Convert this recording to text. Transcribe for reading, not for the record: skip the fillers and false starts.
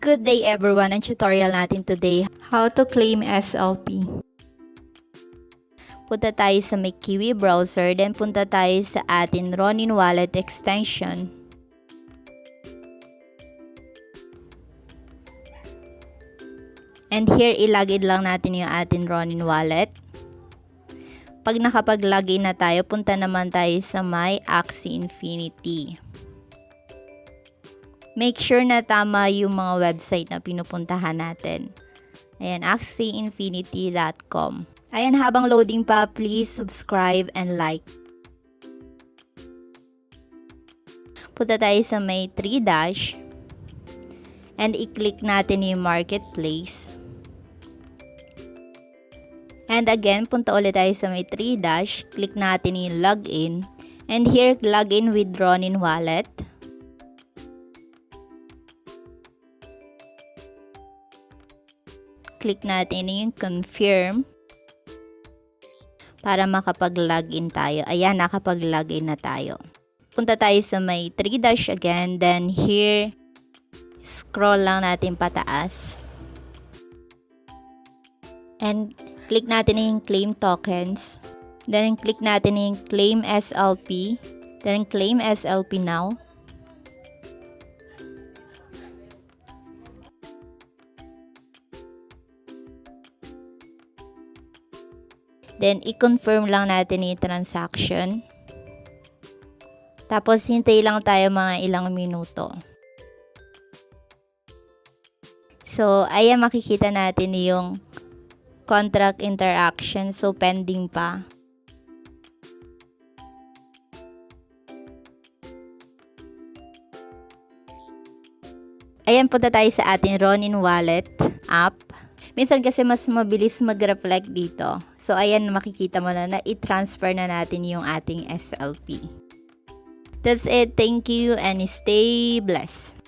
Good day everyone! Ang tutorial natin today, how to claim SLP. Punta tayo sa may Kiwi browser, then punta tayo sa ating Ronin wallet extension. And here, ilagin lang natin yung ating Ronin wallet. Pag nakapag-login na tayo, punta naman tayo sa my Axie Infinity. Make sure na tama yung mga website na pinupuntahan natin. Ayan, axieinfinity.com. Ayan, habang loading pa, please subscribe and like. Punta tayo sa may 3 dash. And i-click natin yung marketplace. And again, punta ulit tayo sa may 3 dash. Click natin yung login. And here, login with Ronin wallet. Click natin yung confirm para makapag-login tayo. Ayan, nakapag-login na tayo. Punta tayo sa may 3 dash again. Then here, scroll lang natin pataas. And click natin yung claim tokens. Then click natin yung claim SLP. Then claim SLP now. Then, i-confirm lang natin yung transaction. Tapos, hintay lang tayo mga ilang minuto. So, ayan, makikita natin yung contract interaction. So, pending pa. Ayan, punta tayo sa ating Ronin wallet app. Minsan kasi mas mabilis mag-reflect dito. So, ayan, makikita mo na i-transfer na natin yung ating SLP. That's it. Thank you and stay blessed.